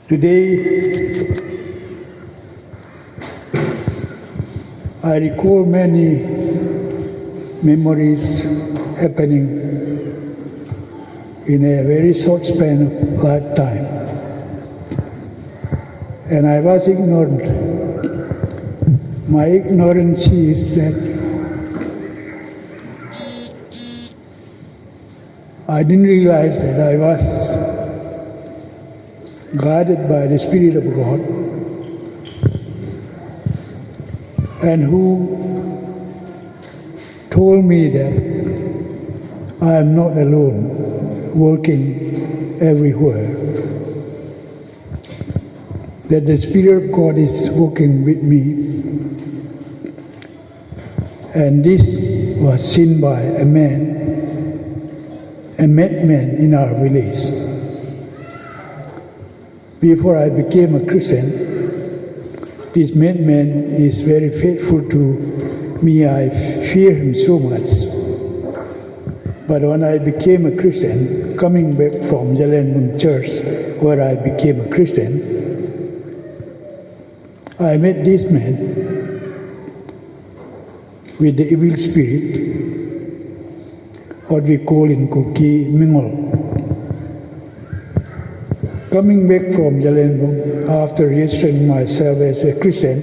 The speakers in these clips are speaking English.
Today, I recall many memories happening in a very short span of lifetime. And I was ignorant. My ignorance is that I didn't realize that I was guided by the Spirit of God, and who told me that I am not alone, working everywhere, that the Spirit of God is working with me. And this was seen by a madman in our village. Before I became a Christian, this madman is very faithful to me. I fear him so much. But when I became a Christian, coming back from Jalan Church, where I became a Christian, I met this man with the evil spirit, what we call in Kuki, Mingol. Coming back from Jalan after registering myself as a Christian,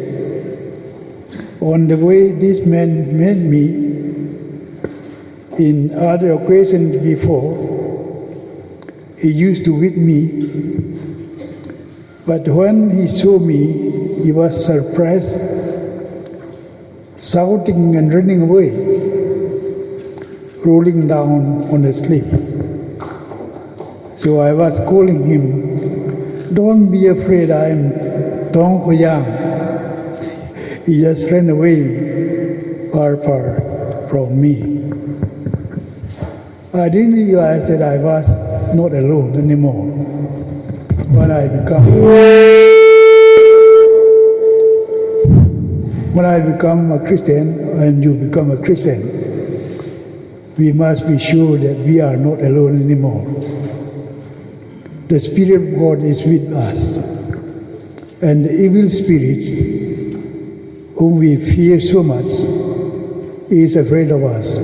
on the way this man met me in other occasions before. He used to with me, but when he saw me, he was surprised, shouting and running away, rolling down on the sleep. So I was calling him, "Don't be afraid, I am Tong Khoyang." He just ran away far from me. I didn't realize that I was not alone anymore. When I become a Christian, and you become a Christian, we must be sure that we are not alone anymore. The Spirit of God is with us, and the evil spirits, whom we fear so much, is afraid of us.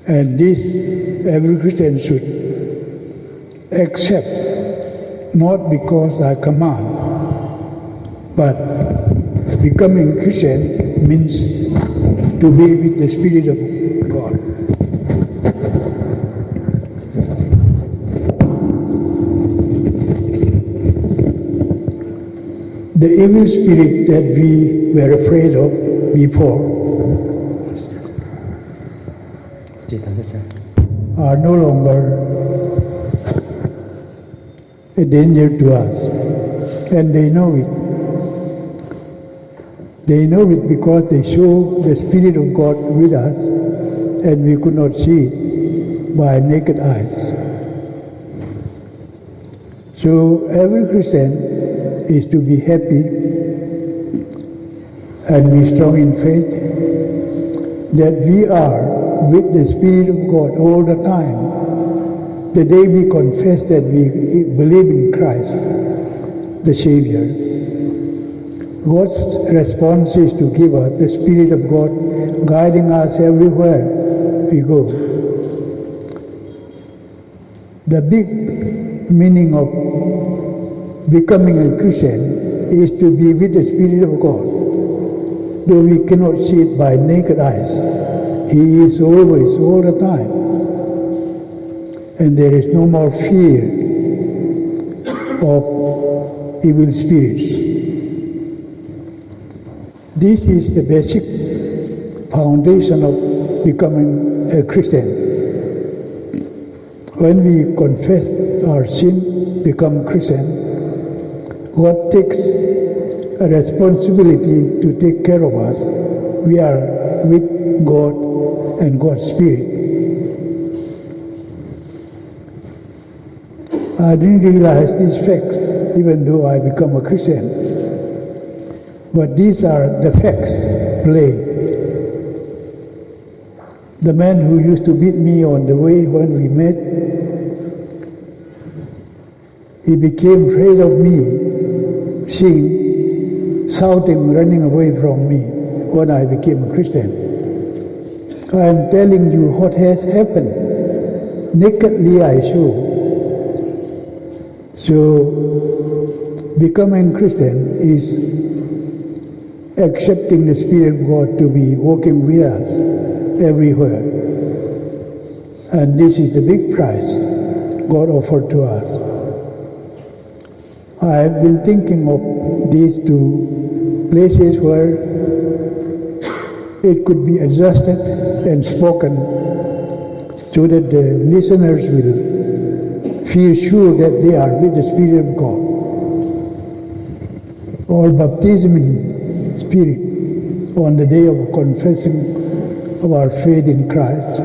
And this every Christian should accept, not because I command, but becoming Christian means to be with the Spirit of God. The evil spirit that we were afraid of before are no longer a danger to us, and they know it. They know it because they show the Spirit of God with us, and we could not see it by naked eyes. So every Christian is to be happy and be strong in faith that we are with the Spirit of God all the time. The day we confess that we believe in Christ, the Savior, God's response is to give us the Spirit of God guiding us everywhere we go. The big meaning of becoming a Christian is to be with the Spirit of God. Though we cannot see it by naked eyes, He is always, all the time. And there is no more fear of evil spirits. This is the basic foundation of becoming a Christian. When we confess our sin, become Christian, God takes a responsibility to take care of us. We are with God and God's Spirit. I didn't realize these facts even though I become a Christian. But these are the facts play. The man who used to beat me on the way when we met, He became afraid of me, seeing, shouting, running away from me when I became a Christian. I am telling you what has happened. Nakedly I show. So, becoming Christian is accepting the Spirit of God to be working with us everywhere. And this is the big price God offered to us. I have been thinking of these two places where it could be adjusted and spoken so that the listeners will feel sure that they are with the Spirit of God. Or baptism in Spirit on the day of confessing of our faith in Christ.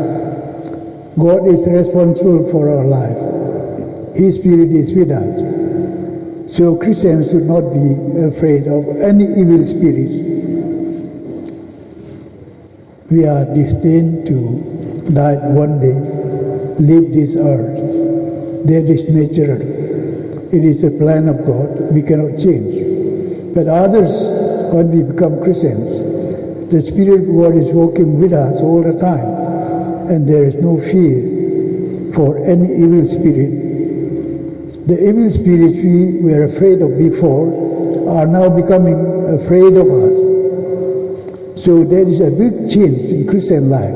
God is responsible for our life. His Spirit is with us. So Christians should not be afraid of any evil spirits. We are destined to die one day, leave this earth. That is natural. It is a plan of God. We cannot change. But others, when we become Christians, the Spirit of God is working with us all the time, and there is no fear for any evil spirit. The evil spirits we were afraid of before are now becoming afraid of us. So there is a big change in Christian life.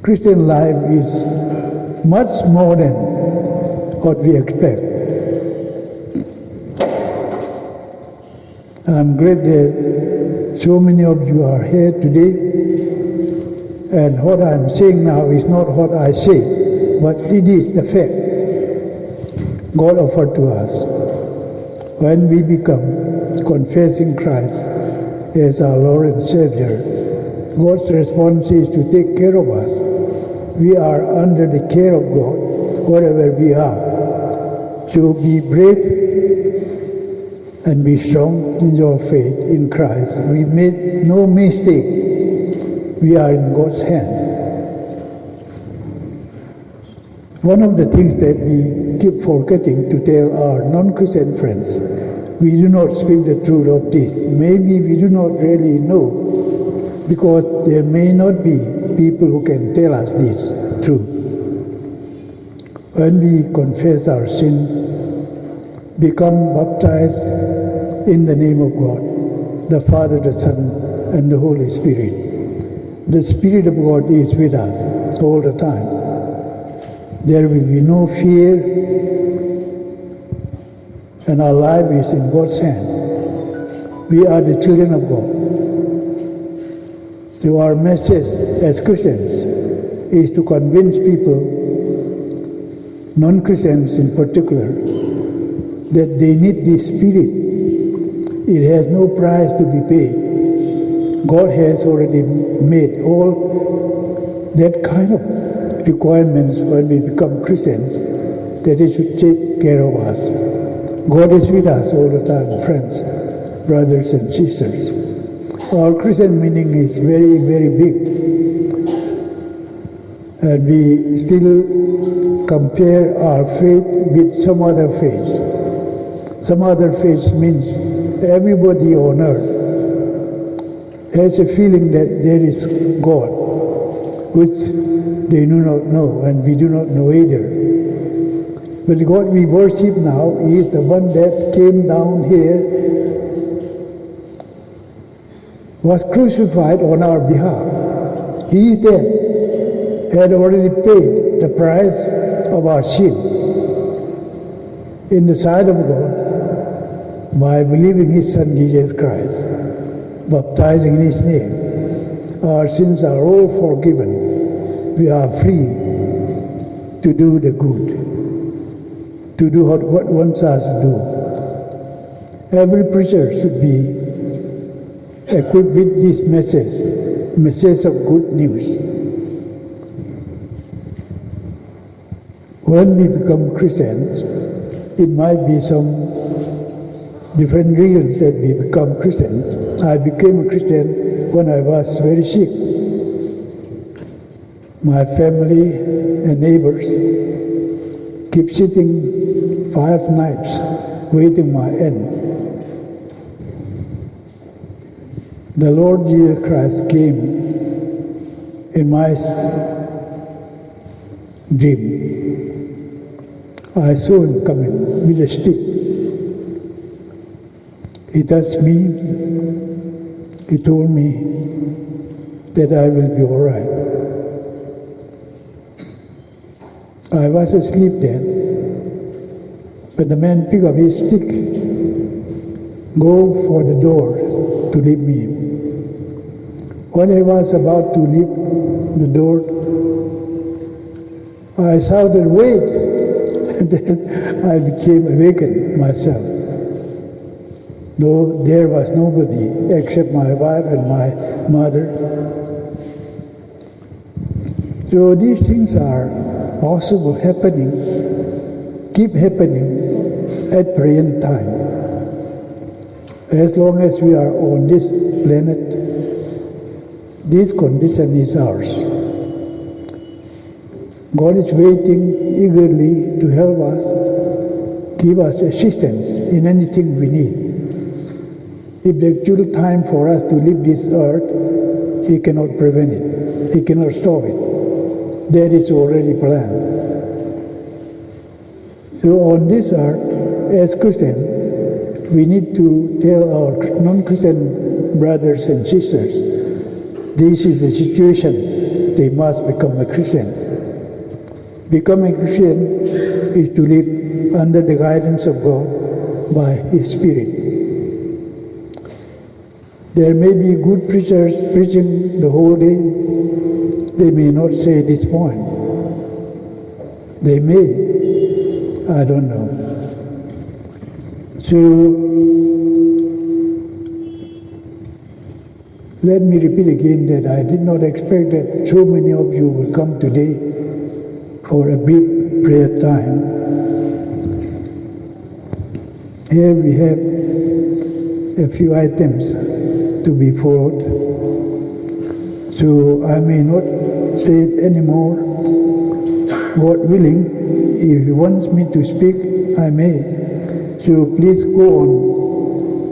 Christian life is much more than what we expect. I'm glad that so many of you are here today, and what I'm saying now is not what I say, but it is the fact God offered to us. When we become confessing Christ as our Lord and Savior, God's response is to take care of us. We are under the care of God wherever we are. So be brave and be strong in your faith in Christ. We made no mistake. We are in God's hand. One of the things that we keep forgetting to tell our non-Christian friends, we do not speak the truth of this. Maybe we do not really know, because there may not be people who can tell us this truth. When we confess our sin, become baptized in the name of God, the Father, the Son, and the Holy Spirit. The Spirit of God is with us all the time. There will be no fear, and our life is in God's hand. We are the children of God. So our message as Christians is to convince people, non-Christians in particular, that they need this Spirit. It has no price to be paid. God has already made all that kind of requirements when we become Christians, that He should take care of us. God is with us all the time, friends, brothers and sisters. Our Christian meaning is very, very big. And we still compare our faith with some other faiths. Some other faiths means everybody on earth has a feeling that there is God, which they do not know, and we do not know either. But the God we worship now is the one that came down here, was crucified on our behalf. He is dead, had already paid the price of our sin in the sight of God by believing His Son Jesus Christ, baptizing in His name. Our sins are all forgiven. We are free to do the good, to do what God wants us to do. Every preacher should be equipped with this message of good news. When we become Christians, it might be some different reasons that we become Christians. I became a Christian when I was very sick. My family and neighbors keep sitting 5 nights waiting my end. The Lord Jesus Christ came in my dream. I saw him coming with a stick. He touched me. He told me that I will be all right. I was asleep then, but the man picked up his stick, go for the door to leave me. When I was about to leave the door, I shouted, "Wait!" And then I became awakened myself. No, there was nobody except my wife and my mother. So these things are possible happening, keep happening at present time. As long as we are on this planet, this condition is ours. God is waiting eagerly to help us, give us assistance in anything we need. If the actual time for us to leave this earth, He cannot prevent it. He cannot stop it. That is already planned. So on this earth, as Christians, we need to tell our non-Christian brothers and sisters, this is the situation. They must become a Christian. Becoming a Christian is to live under the guidance of God by His Spirit. There may be good preachers preaching the whole day. They may not say this point. They may. I don't know. So, let me repeat again that I did not expect that so many of you will come today for a brief prayer time. Here we have a few items to be followed. So I may not say it anymore. God willing, if He wants me to speak, I may. So please go on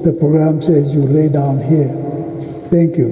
the programs as you lay down here. Thank you.